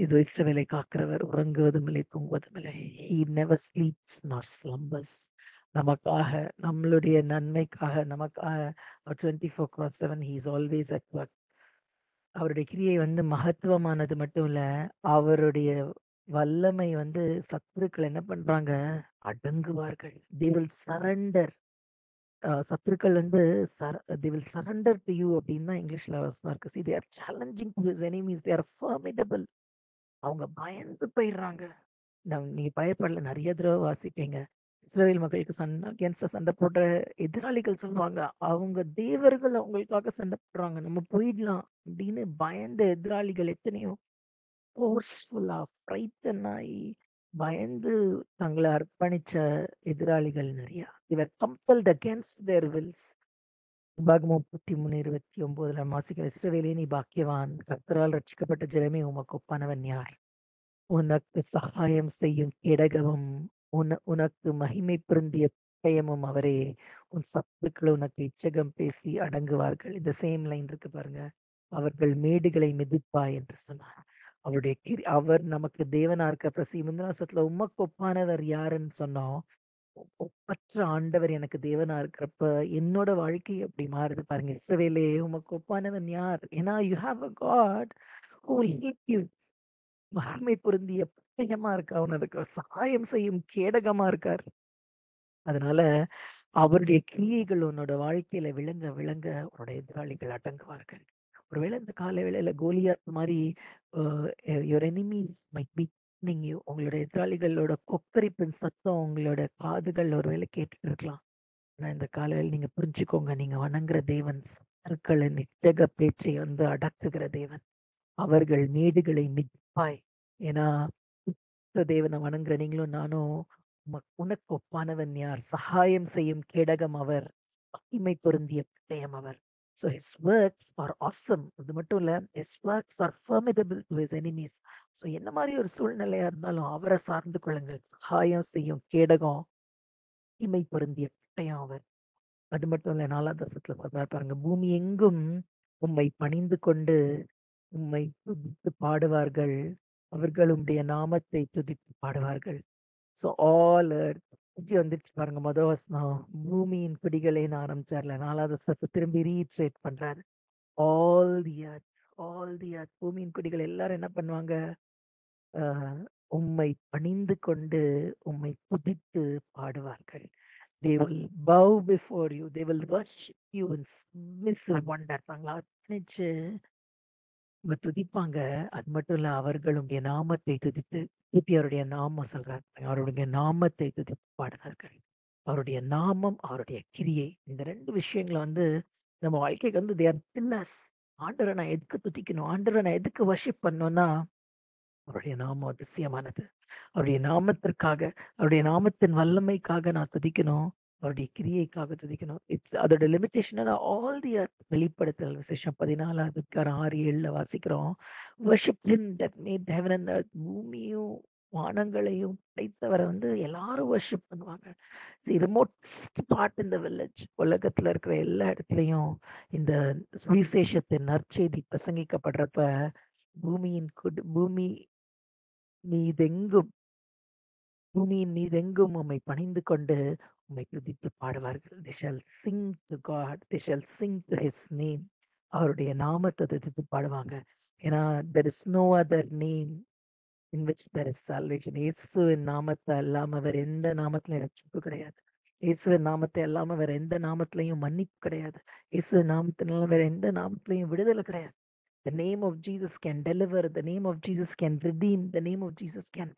இது இஸ்ரவேலை காக்கிறவர், உறங்குவதும் இல்லை, தூங்குவதும் இல்லை. He never sleeps nor slumbers. நமக்காக, நம்மளுடைய நன்மைக்காக, நமக்காக 24/7 he is always at work. அவருடைய கிரியை வந்து மகத்துவமானது மட்டும் இல்ல, அவருடைய வல்லமை வந்து சத்துருக்கள் என்ன பண்றாங்க? அடங்குவார்கள். They will surrender. சத்துருக்கள் வந்து they will surrender to you அப்படின்னு தான் இங்கிலீஷ்ல வசனம் இருக்கு. See, they are challenging to his enemies. They are formidable. அவங்க பயந்து போயிடுறாங்க. நீங்க பயப்படல, நிறைய தடவை வாசிப்பீங்க. இஸ்ரவேல் மக்களுக்கு அகேன்ஸ்டா சண்டை போடுற எதிராளிகள் சொல்லுவாங்க, அவங்க தேவர்கள் அவங்களுக்காக சண்டை போடுறாங்க, நம்ம போயிடலாம் அப்படின்னு பயந்த எதிராளிகள் எத்தனையோ ஃபோர்ஸ்ஃபுல்லா ஃப்ரைட்டன் ஆகி பயந்து தங்களை அர்ப்பணிச்ச எதிராளிகள் நிறைய. இவர் கம்பல்ட் அகேன்ஸ்ட் தேர் வில்ஸ். உபாகமம் 33:29 வாசிக்கிற, இஸ்ரவேலே நீ பாக்கியவான், கர்த்தரால் ரட்சிக்கப்பட்ட ஜனமே உமக்கு ஒப்பானவன் யார்? உனக்கு சகாயம் செய்யும் கேடகமும் உனக்கு மகிமை பொருந்திய பட்டயமும் அவரே. உன் சத்துருக்கள் உனக்கு இச்சகம் பேசி அடங்குவார்கள். இந்த சேம் லைன் இருக்கு பாருங்க. அவர்கள் மேடுகளை மிதிப்பாய் என்று சொன்னார். அவர் நமக்கு தேவனா இருக்க பிரசி முந்தினாசத்துல உமக்கு ஒப்பானவர் யாருன்னு சொன்னோம். ஒப்பற்ற ஆண்டவர் எனக்கு தேவனா இருக்கிறப்ப என்னோட வாழ்க்கை அப்படி மாறுது பாருங்க. இஸ்ரவேலே உமக்கு ஒப்பானவன் யார்? ஏன்னா you have a God who will help you. மகிமை பொருந்திய பட்டயமா இருக்கார், உனக்கு சகாயம் செய்யும் கேடகமா இருக்கார். அதனால அவருடைய கிரியைகள் உன்னோட வாழ்க்கையில விளங்க விளங்க உன்னோட எதிராளிகள் அடங்குவார்கள். ஒருவேளை இந்த கால வேளையில கோலியாத் மாதிரி your enemies might be threatening you. உங்களோட எதிராளிகளோட கொக்கரிப்பின் சத்தம் உங்களோட காதுகள் ஒருவேளை கேட்டுட்டு இருக்கலாம். ஆனா இந்த காலையில் நீங்க புரிஞ்சுக்கோங்க, நீங்க வணங்குற தேவன் சத்துருக்களின் இச்சக பேச்சை வந்து அடக்குகிற தேவன். அவர்கள் மேடுகளை மிதிப்பாய். ஏன்னா தேவனை வணங்குற நீங்களும் நானும் உனக்கு ஒப்பானவன் யார்? சகாயம் செய்யும் கேடகம் அவர், மகிமை பொருந்திய பட்டயம் அவர். So his works are awesome. அது மட்டும் இல்ல, his works are formidable to his enemies. So என்ன மாதிரி ஒரு சூழ்நிலையா இருந்தாலும் அவரை சார்ந்து கொள்ளுங்கள். சகாயம் செய்யும் கேடகம், மகிமை பொருந்திய பட்டயம் அவர். அது மட்டும் இல்ல, 4ஆம் வசனத்துல சொல்றாரு பாருங்க, பூமி எங்கும் உம்மை பணிந்து கொண்டு உம்மை துதித்து பாடுவார்கள், அவர்கள் உம்முடைய நாமத்தை துதித்து பாடுவார்கள். ஸோ ஆல் எர்த் வந்துருச்சு பாருங்க. மொதல் வசனம் பூமியின் குடிகளேன்னு ஆரம்பிச்சார்ல, 4ஆவது வசனத்தை திரும்பி ரீட்ரேட் பண்றாரு. All the earth, all the earth, பூமியின் குடிகள் எல்லாரும் என்ன பண்ணுவாங்க? உம்மை பணிந்து கொண்டு உம்மை துதித்து பாடுவார்கள். They will bow before you. They will worship you in submissive wonder. தங்களை அர்ப்பணிச்சு துதிப்பாங்க. அது மட்டும் இல்ல, அவர்கள் உடைய நாமத்தை துதித்து, திருப்பி அவருடைய நாமம் சொல்றாரு, அவருடைய நாமத்தை துதித்து பாடுவார்கள். அவருடைய நாமம், அவருடைய கிரியை, இந்த 2 விஷயங்களை வந்து நம்ம வாழ்க்கைக்கு வந்து they are pillars. ஆண்டவரை நான் எதுக்கு துதிக்கணும்? ஆண்டவரை நான் எதுக்கு வர்ஷிப் பண்ணணும்னா, அவருடைய நாமம் அதிசயமானது. அவருடைய நாமத்திற்காக, அவருடைய நாமத்தின் வல்லமைக்காக நான் துதிக்கணும். அவருடைய கிரியைக்காக துதிக்கணும். அதோட லிமிடேஷன் ஆல் தி எர்த். வெளிப்படுத்தல் விசேஷம் 14 6-7 வாசிக்கிறோம். Worship him that made heaven and earth. பூமியும் வானங்களையும் படைத்தவரை வந்து எல்லாரும் வர்ஷிப் பண்ணுவாங்க. ரிமோட்ஸ்ட் பார்ட் இந்த வில்லேஜ், உலகத்துல இருக்கிற எல்லா இடத்துலயும் இந்த சுவிசேஷத்தின் நற்செய்தி பிரசங்கிக்கப்படுறப்ப பூமி மீதெங்கும் பூமியின் மீதெங்கும் உம்மை பணிந்து கொண்டு உம்மை துதித்து பாடுவார்கள். They shall sing to God. They shall sing to his name. அவருடைய நாமத்தை துதித்து பாடுவாங்க. ஏன்னா there is no other name in which there is salvation. இயேசுவின் நாமத்தை அல்லாம வேற எந்த நாமத்திலையும் ரட்சிப்பு கிடையாது. இயேசுவின் நாமத்தை அல்லாம வேற எந்த நாமத்திலையும் மன்னிப்பு கிடையாது. இயேசுவின் நாமத்தினால வேற எந்த நாமத்திலையும் விடுதலை கிடையாது. The name of Jesus can deliver. The name of Jesus can redeem. The name of Jesus can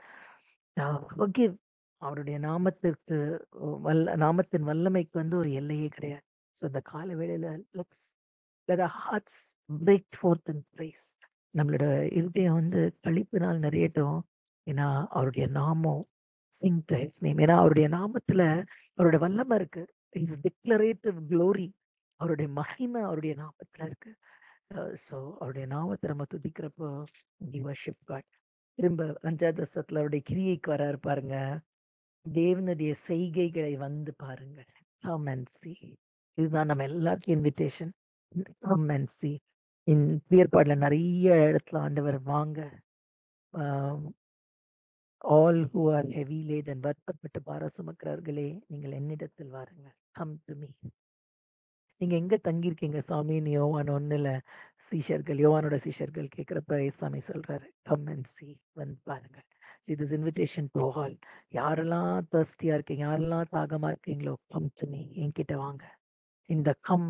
forgive. அவருடைய நாமத்திற்கு நாமத்தின் வல்லமைக்கு வந்து ஒரு எல்லையே கிடையாது. ஸோ இந்த கால வேளையில let our hearts break forth in praise. நம்மளோட இருதயம் வந்து களிப்பினால் நிறையட்டும். ஏன்னா அவருடைய நாமம், sing to his name. ஏன்னா அவருடைய நாமத்துல அவருடைய வல்லமை இருக்கு. His declarative glory, அவருடைய மகிமை அவருடைய நாமத்துல இருக்கு. ஸோ அவருடைய நாமத்தை நம்ம துதிக்கிறப்போ we worship God. திரும்ப 5ஆவது வசனத்துல அவருடைய கிரியைக்கு வராரு பாருங்க. தேவனுடைய செய்கைகளை வந்து பாருங்க. Come and see. இதுதான் நம்ம எல்லாருக்கும் இன்விடேஷன். Come and see. ஏற்பாடுல நிறைய இடத்துல ஆண்டவர் வாங்க, all who are heavy laden, வருத்தப்பட்டு பாரம் சுமக்கிறவர்களே நீங்கள் என்னிடத்தில் வாருங்கள். Come to me. நீங்க எங்க தங்கியிருக்கீங்க சாமின்னு யோவான் 1 யோவானோட சீஷர்கள் கேட்கிறப்ப ஏசாமி சொல்றாரு, கம் அண்ட் see, வந்து பாருங்க. See this invitation to all. யாரெல்லாம் தர்ஸ்டியா இருக்கீங்க, யாரெல்லாம் தாகமா இருக்கீங்களோ, கம் டு மீ, என்கிட்ட வாங்க. இந்த கம்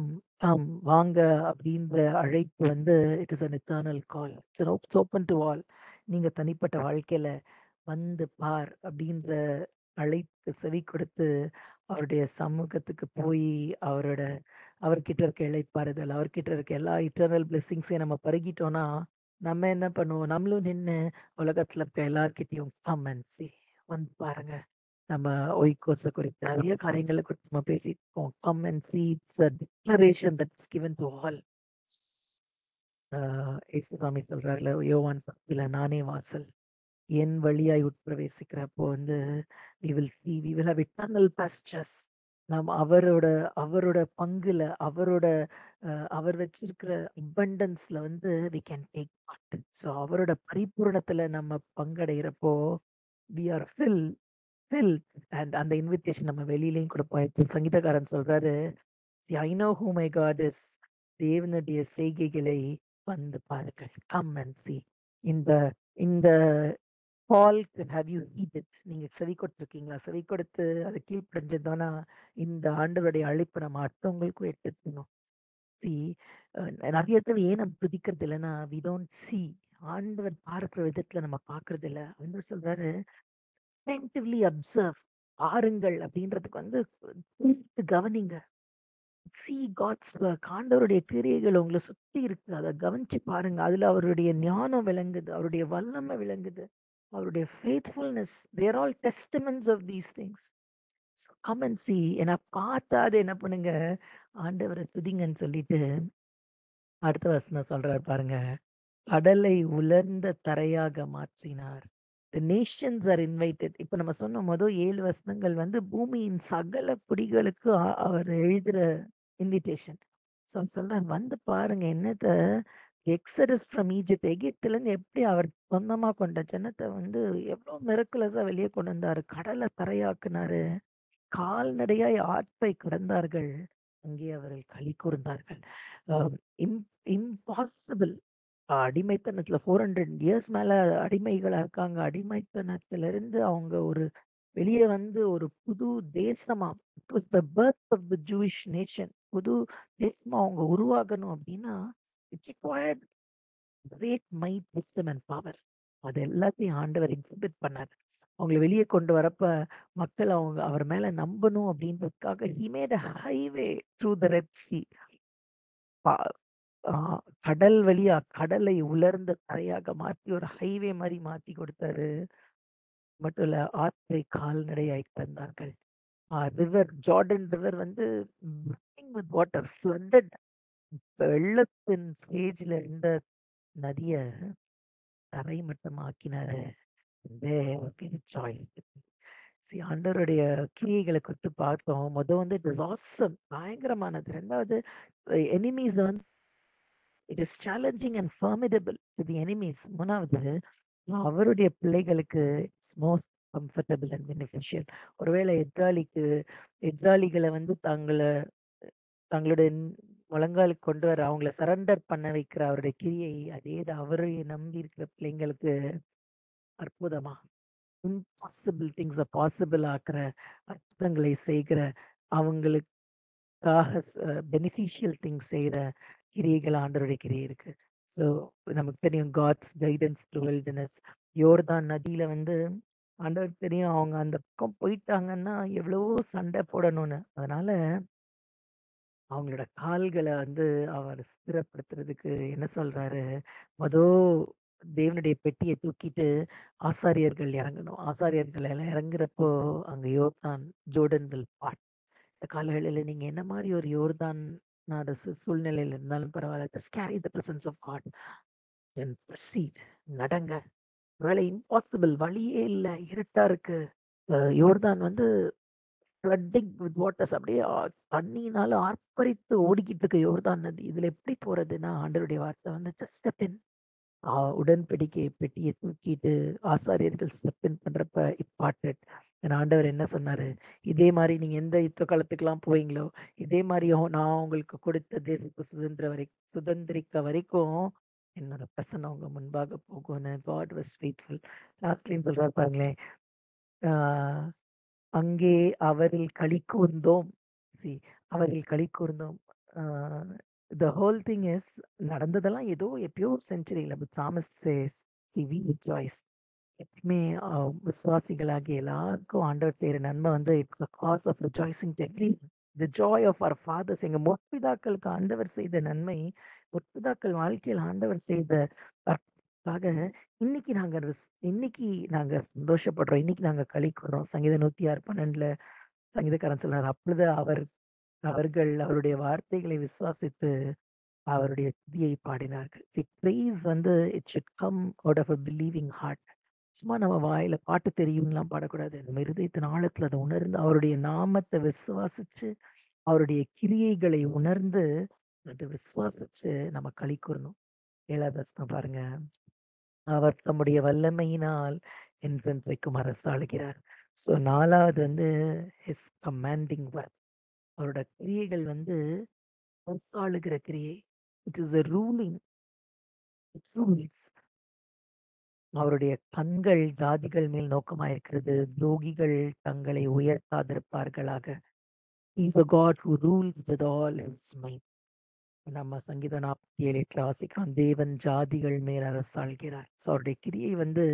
வாங்க அப்படின்ற அழைப்பு வந்து it is an eternal call. It's open to all. நீங்க தனிப்பட்ட வாழ்க்கையில வந்து பார் அப்படின்ற அழைத்து செவி கொடுத்து அவருடைய சமூகத்துக்கு போய் அவரோட அவர்கிட்ட இருக்க இளைப்பாறுதல், அவர்கிட்ட இருக்க எல்லா இட்டர்னல் பிளெஸிங்ஸையும் நம்ம பருகிட்டோம்னா, நம்ம என்ன பண்ணுவோம்? நம்மளும் நின்னு உலகத்துல இருக்க எல்லார்கிட்டயும் கம் அண்ட் சீ வந்து பாருங்க. நம்ம ஒய்கோஸ குறித்து நிறைய காரியங்கள குறித்து நம்ம பேசியிருக்கோம். Come and see it's a declaration that's given to all. இயேசுசாமி சொல்றாருல யோவான் 10ல நானே வாசல். என் வழியாய் உட்பிரவேசிக்கிறப்போ வந்து we will have eternal pastures. நாம் அவரோட அவரோட பங்குல அவரோட அவர் வச்சிருக்கிற abundanceல வந்து we can take part. So அவரோட பரிபூரணத்துல நம்ம பங்கடைகிறப்போ we are filled and அந்த இன்விடேஷன் நம்ம வெளியிலயும் கொடுப்போம். இப்போ சங்கீதக்காரன் சொல்றாரு, See, I know who my God is. தேவனுடைய செய்கைகளை வந்து பாருங்கள். Come and see. இந்த இந்த கால்க்கு ஹேவ் யூ ஹீடட்? நீங்க செவி கொடுத்துருக்கீங்களா? செவி கொடுத்து அதை கீழ்ப்படிஞ்சதுன்னா இந்த ஆண்டவருடைய அழைப்பு நம்ம அடுத்தவங்களுக்கும் எடுத்துக்கணும். சி நிறைய இடத்துல ஏன் நம்ம துதிக்கிறது இல்லைன்னா வி டோன்ட் சி. ஆண்டவர் பார்க்கிற விதத்துல நம்ம பார்க்கறது இல்லை. ஆண்டவர் சொல்றாரு attentively observe, பாருங்கள் அப்படின்றதுக்கு வந்து கூர்ந்து கவனிங்க. See God's work. ஆண்டவருடைய கிரியைகள் உங்களை சுத்தி இருக்கு. அதை கவனிச்சு பாருங்க. அதுல அவருடைய ஞானம் விளங்குது, அவருடைய வல்லமை விளங்குது, அவருடைய faithfulness. They're all testaments of these things. Come and see. ஏன்னா பார்த்தா அது என்ன பண்ணுங்க, ஆண்டவரை துதிங்கன்னு சொல்லிட்டு அடுத்த வசனம் சொல்றாரு பாருங்க. கடலை உலர்ந்த தரையாக மாற்றினார். The nations are invited. இப்ப நம்ம சொன்ன முதல் 7 வசனங்கள் வந்து பூமியின் சகல குடிகளுக்கு அவர் எழுதுற இன்விடேஷன். ஸோ சொல்றேன் வந்து பாருங்க என்னத்த எக்ஸடஸ் ஃப்ரம் ஈஜிப்ட், எகிப்துல இருந்து எப்படி அவர் சொந்தமா கொண்ட ஜனத்தை வந்து எவ்வளவு மிரக்குலஸா வெளியே கொண்டு வந்தாரு. கடலை தரையாக்குனாரு. கால்நடையாய் ஆற்றை கடந்தார்கள். அங்கே அவர்கள் களி கூர்ந்தார்கள். இம்பாசிபிள். அடிமைத்தனத்துல 400 இயர்ஸ் மேல அடிமைகளா இருக்காங்க. அடிமைத்தனத்துல இருந்து அவங்க ஒரு வெளியே வந்து ஒரு புது தேசமா, it was the birth of the Jewish nation. புது தேசமா அவங்க உருவாகணும் அப்படின்னா it's required great might, wisdom and power. அது எல்லாத்தையும் ஆண்டவர் எக்ஸிபிட் பண்ணாரு. அவங்களை வெளியே கொண்டு வரப்ப மக்கள் அவங்க அவர் மேல நம்பணும் அப்படின்றதுக்காக he made a highway through the Red Sea. கடல் வழியா கடலை உலர்ந்த தரையாக மாற்றி ஒரு ஹைவே மாதிரி மாத்தி கொடுத்தாரு. மட்டும் இல்ல ஆற்றை கால்நடையாய் தந்தார்கள். ரிவர் ஜார்டன் ரிவர் வந்து வித் வாட்டர் ஃப்ளட்டட். வெள்ளத்தின் ஸ்டேஜ்ல இருந்த நதிய தரைமட்டமாக்கினாரு. ஆண்டவருடைய கிரியைகளை குறித்து பார்த்தோம். வந்து இட் இஸ் ஆசம், பயங்கரமானது. ரெண்டாவது எனிமீஸ் வந்து it is challenging and formidable to the enemies. மூணாவது அவருடைய பிள்ளைகளுக்கு it's most comfortable and beneficial. ஒருவேளை எதிராளிகளை வந்து தங்களுடைய முழங்காலுக்கு கொண்டு வர அவங்கள சரண்டர் பண்ண வைக்கிற அவருடைய கிரியை அதே அவரை நம்பி இருக்கிற பிள்ளைங்களுக்கு அற்புதமா இம்பாசிபிள் திங்ஸ் பாசிபிள் ஆக்குற அற்புதங்களை செய்கிற அவங்களுக்காக பெனிஃபிஷியல் திங்ஸ் செய்யற கிரியைகள் ஆண்டவருடைய கிரியை இருக்கு. ஸோ நமக்கு தெரியும் காட்ஸ் கைடன்ஸ் டு வில்டர்னஸ். யோர்தான் நதியில வந்து ஆண்டவருக்கு தெரியும் அவங்க அந்த பக்கம் போயிட்டாங்கன்னா எவ்வளவோ சண்டை போடணும்னு. அதனால அவங்களோட கால்களை வந்து அவர் ஸ்திரப்படுத்துறதுக்கு என்ன சொல்றாரு, தேவனுடைய பெட்டியை தூக்கிட்டு ஆசாரியர்கள் இறங்கணும். ஆசாரியர்கள் எல்லாம் இறங்குறப்போ அங்க யோர்தான் ஜோர்டன்கள் பாட். இந்த காலங்களில நீங்க என்ன மாதிரி ஒரு யோர்தான் நாடு சூழ்நிலையில இருந்தாலும் பரவாயில்ல, just carry the presence of God and proceed. நடங்க. ஒருவேளை இம்பாசிபிள், வழியே இல்லை, இருட்டா இருக்கு. யோர்தான் வந்து ஃப்ளட்டிங் வித் வாட்டர்ஸ், அப்படியே தண்ணினால ஆர்ப்பரித்து ஓடிக்கிட்டு இருக்கு யோர்தான் நதி. இதுல எப்படி போறதுன்னா ஆண்டவருடைய வார்த்தை வந்து just step in. உடன்படிக்கை பெட்டியை தூக்கிட்டு ஆசாரியர்கள் ஸ்டெப் இன் பண்றப்ப இம்பார்ட்டன்ட். ஆண்டவர் என்ன சொன்னாரு, இதே மாதிரி நீங்க எந்த யுத்த காலத்துக்கெல்லாம் போவீங்களோ இதே மாதிரியும் நான் உங்களுக்கு கொடுத்த தேசத்தை சுதந்திரிக்க வரைக்கும் என்னோட பிரசன்னம் உங்க முன்பாக போகும்னு. God was faithful. லாஸ்ட்லயும் சொல்றாரு பாருங்களேன், அங்கே அவரில் களி கூர்ந்தோம். அவரில் களி கூர்ந்தோம். the whole thing is நடந்ததெல்லாம் ஏதோ எப்பயோ செஞ்சுரியில. But psalmist says, see we rejoice. எப்பயுமே விசுவாசிகளாகிய எல்லாருக்கும் ஆண்டவர் செய்யற நன்மை வந்து it's a cause of rejoicing to every the joy of our fathers. எங்க முற்பிதாக்களுக்கு ஆண்டவர் செய்த நன்மை, முற்பிதாக்கள் வாழ்க்கையில் ஆண்டவர் செய்த அற்புதத்துக்காக இன்னைக்கு நாங்க சந்தோஷப்படுறோம், இன்னைக்கு நாங்க களி கூர்றோம். சங்கீதம் 106:12 சங்கீதக்காரன் சொல்றார், அப்பொழுது அவர்கள் அவருடைய வார்த்தைகளை விசுவாசித்து அவருடைய துதியை பாடினார்கள். praise வந்து it should come out of a believing heart. சும்மா நம்ம வாயில பாட்டு தெரியும்லாம் பாடக்கூடாது. நம்ம இருதயத்தின் ஆழத்துல அதை உணர்ந்து அவருடைய நாமத்தை விசுவாசிச்சு அவருடைய கிரியைகளை உணர்ந்து அதை விசுவாசிச்சு நம்ம களி கூறணும். 7வது வசனம் பாருங்க. அவர் தம்முடைய வல்லமையினால் என்றென்றைக்கும் அரசாளுகிறார். ஸோ 4வது வந்து his commanding work. அவரோட கிரியைகள் வந்து அரசாளுகிற கிரியை. It is a ruling. It rules. அவருடைய கண்கள் ஜாதிகள் மேல் நோக்கமாயிருக்கிறது, துரோகிகள் தங்களை உயர்த்தாதிருப்பார்களாக. He is a God who rules with all his might. நம்ம சங்கீதம் 47:8 வாசிக்கிறோம், தேவன் ஜாதிகள் மேல் அரசாள்கிறார். ஸோ அவருடைய கிரியை வந்து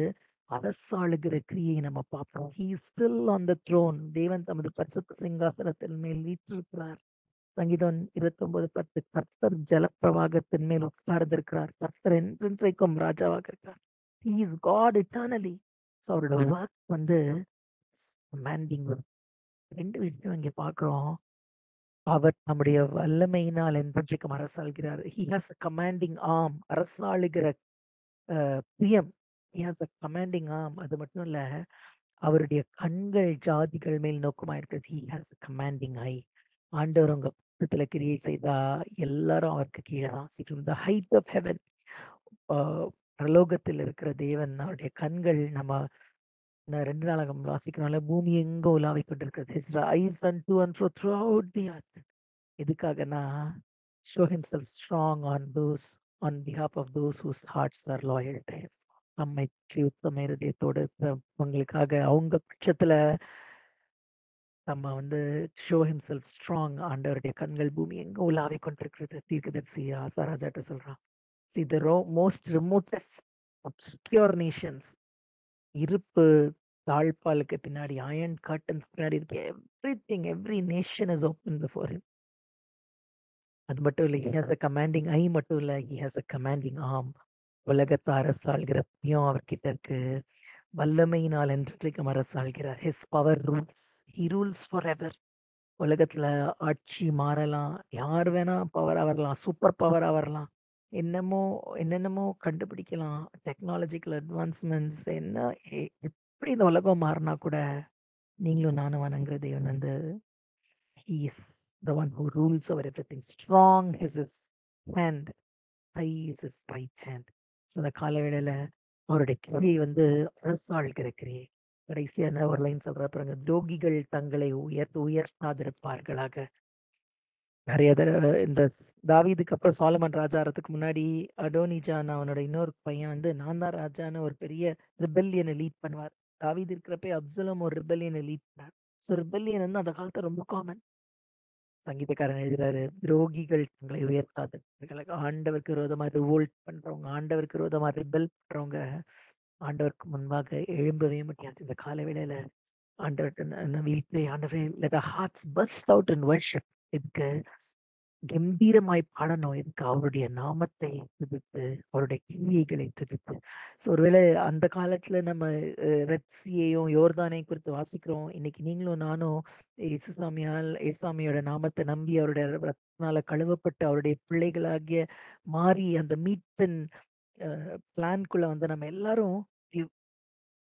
அரசாளுகிற கிரியை நம்ம பார்ப்போம். He is still on the throne. தேவன் தமது பரிசுத்த சிங்காசனத்தின் மேல் வீற்றிருக்கிறார். சங்கீதம் 29:10 கர்த்தர் ஜலப்பிரவாகத்தின் மேல் உட்கார்ந்திருக்கிறார். கர்த்தர் என்றென்றைக்கும் ராஜாவாக இருக்கிறார். He is God eternally. So அவரோட ஒர்க் வந்து commanding work. 2 விஷயம் இங்க பார்க்கிறோம். அவர் நம்முடைய வல்லமையினால் என்றென்றைக்கும் அரசாள்கிறார். He has a commanding arm. அரசாளுகிற பிரியம். He has a commanding arm. அது மட்டும் இல்ல, அவருடைய கண்கள் ஜாதிகள் மேல் நோக்கமாயிருக்கிறது. He has a commanding eye. ஆண்டவர் உங்க பக்கத்துல கிரியை செய்தா எல்லாரும் அவருக்கு கீழே தான். From the height of heaven, பரலோகத்தில் இருக்கிற தேவன் அவருடைய கண்கள் நம்ம 2 நாளாகம் வாசிக்கிறனால பூமி எங்க உலாவிக் கொண்டிருக்கிறது. His eyes run to and fro throughout the earth. எதுக்காகனா show himself strong on behalf of those whose hearts are loyal to him. நம்மை உத்தம இருதயத்தோடு இருக்கிறவங்களுக்காக அவங்க பட்சத்துல நம்ம வந்து ஷோ ஹிம்செல்ஃப் ஸ்ட்ராங். ஆண்டவருடைய கண்கள் பூமி எங்க உலாவிக் கொண்டிருக்கிறது. தீர்க்கதரிசி ஆசாராஜாட்ட சொல்றான். See the most remotest obscure nations, இருப்பு தாழ்பாலுக்கு பின்னாடி, அயன் கர்டன்ஸ் பின்னாடி இருக்கு. Every nation is open before him. அது மட்டும் இல்லை, he has a commanding eye மட்டும் இல்லை, he has a commanding arm. உலகத்தை அரசாள்கிற பிரியம் அவர்கிட்ட இருக்கு. வல்லமையினால் என்றைக்கும் அரசாள்கிறார். his power rules. he rules forever. உலகத்துல ஆட்சி மாறலாம், யார் வேணா பவரா வரலாம், சூப்பர் பவரா வரலாம், என்னென்னமோ கண்டுபிடிக்கலாம், டெக்னாலஜிக்கல் அட்வான்ஸ்மெண்ட்ஸ் எப்படி இந்த உலகம் மாறினா கூட நீங்களும் நானும் வணங்குற தேவன் வந்து he is the one who rules over everything. Strong is his hand, high is his right hand. So அந்த கால வேளையில அவருடைய கிரியை வந்து அரசாள்கிற கிரியை. கடைசியா என்ன ஒரு லைன் சொல்ற பாருங்க, துரோகிகள் தங்களை உயர்த்தாதிருப்பார்களாக. நிறைய தடவை இந்த தாவீதுக்கு அப்புறம் சாலமன் ராஜாரத்துக்கு முன்னாடி அடோனிஜான் அவனோட இன்னொரு பையன் வந்து நான் தான் ராஜான்னு ஒரு பெரிய ரிபெல்லியனை லீட் பண்ணுவார். தாவீது இருக்கிறப்ப அப்சலோம் ஒரு ரிபெல்லியனை லீட் பண்ணார். ஸோ ரிபெல்லியன் வந்து அந்த காலத்துல ரொம்ப காமன். சங்கீதக்காரன் எழுதுறாரு, துரோகிகள் தங்களை உயர்த்தாதவர்களுக்கு, ஆண்டவருக்கு விரோதமா ரிவோல்ட் பண்றவங்க, ஆண்டவருக்கு விரோதமா ரிபெல் பண்றவங்க ஆண்டவருக்கு முன்பாக எழும்பவே முடியாது. இந்த காலவேளையில ஆண்டவர்கிட்ட வீல் ப்ரே, ஆண்டவரே let our hearts burst out in worship. இதுக்கு கம்பீரமாய் பாடணும். இதுக்கு அவருடைய நாமத்தை துதித்து அவருடைய கிரியைகளை துதித்து. ஸோ ஒருவேளை அந்த காலத்துல நம்ம ரெட்சியையும் யோர்தானையும் குறித்து வாசிக்கிறோம். இன்னைக்கு நீங்களும் நானும் ஏசாமியோட நாமத்தை நம்பி அவருடைய ரத்தத்தினால கழுவப்பட்டு அவருடைய பிள்ளைகளாகிய மாறி அந்த மீட்பின் பிளான்குள்ள வந்து நம்ம எல்லாரும்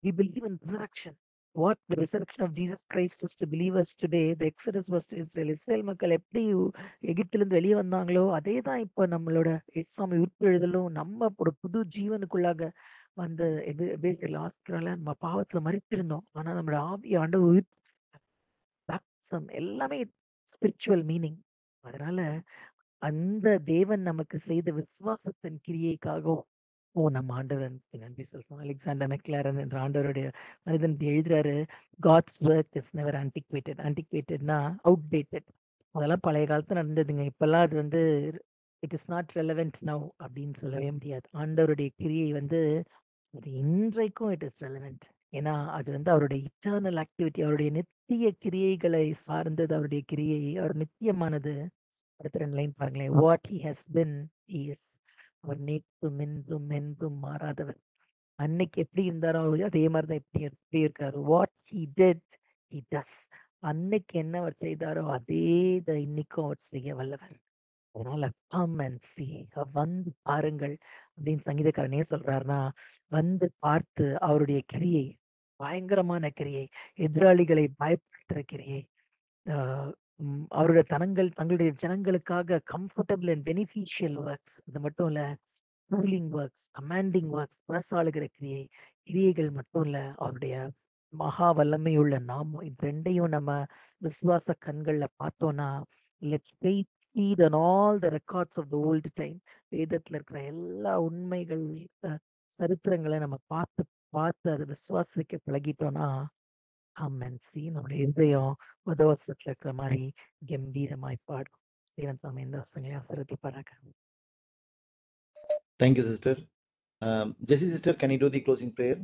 we believe in resurrection. What the resurrection of Jesus Christ is to believers today, the Exodus was to Israel. Israel மக்கள் எப்படி எகிப்திலிருந்து வெளியே வந்தாங்களோ அதே தான் இப்போ நம்மளோட இஸ்லாமிய உட்பெழுதலும் நம்ம ஒரு புது ஜீவனுக்குள்ளாக வந்து ஆஸ்திரால நம்ம பாவத்துல மறித்திருந்தோம். ஆனா நம்மளோட ஆவி ஆண்டவர் உயிர் எல்லாமே ஸ்பிரிச்சுவல் மீனிங். அதனால அந்த தேவன் நமக்கு செய்த விசுவாசத்தின் கிரியைக்காகவும் நம்ம ஆண்டவருக்கு நன்றி சொல்றோம். அலெக்சாண்டர் மெக்லாரன் என்ற ஆண்டவருடைய மனிதன் எழுதுறாரு, God's work is never antiquated. ஆன்டிக்வேட்டட்னா அவுட்டேட்டட். அதெல்லாம் பழைய காலத்துல நடந்ததுங்க. இப்பெல்லாம் அது வந்து it is not relevant now அப்படின்னு சொல்லவே முடியாது. ஆண்டவருடைய கிரியை வந்து அது இன்றைக்கும் இட் இஸ் ரெலவெண்ட். ஏன்னா அது வந்து அவருடைய இட்டர்னல் ஆக்டிவிட்டி, அவருடைய நித்திய கிரியைகளை சார்ந்தது. அவருடைய கிரியை அவர் நித்தியமானது. அடுத்த 2 லைன் பாருங்களேன். What he has been he is. அவர் நேற்றும் இன்றும் என்றும் மாறாதவர். அன்னைக்கு எப்படி இருந்தாரோ அதே மாதிரி தான் எப்படி இருக்காரு. What he did he does. அன்னைக்கு என்ன அவர் செய்தாரோ அதே தான் இன்னைக்கும் அவர் செய்ய வல்லவர். அதனால கம் அண்ட் see, வந்து பாருங்கள் அப்படின்னு சங்கீதக்காரனே சொல்றாருன்னா, வந்து பார்த்து அவருடைய கிரியை, பயங்கரமான கிரியை, எதிராளிகளை பயப்படுத்துற கிரியை, அவருடைய தங்களுடைய ஜனங்களுக்காக கம்ஃபர்டபிள் அண்ட் பெனிஃபிஷியல் ஒர்க்ஸ், அது மட்டும் இல்ல ரூலிங் ஒர்க்ஸ், கமாண்டிங் ஒர்க்ஸ், அரசாளுகிற கிரியைகள் மட்டும் இல்ல, அவருடைய மகா வல்லமையுள்ள நாமம். இது ரெண்டையும் நம்ம விசுவாச கண்கள்ல பார்த்தோம்னா, let's feed on all the records of the old time. வேதத்துல இருக்கிற எல்லா உண்மைகள், சரித்திரங்களை நம்ம பார்த்து பார்த்து அதை விசுவாசிக்க பழகிட்டோம்னா, come and see, நம்முடைய இதயம் உதவசத்துல இருக்கிற மாதிரி கம்பீரமாய் பாடும். தேவன் தாமே இந்த வசனங்களை ஆசீர்வதிப்பாராக. Thank you, sister. Jessie sister, can you do the closing prayer?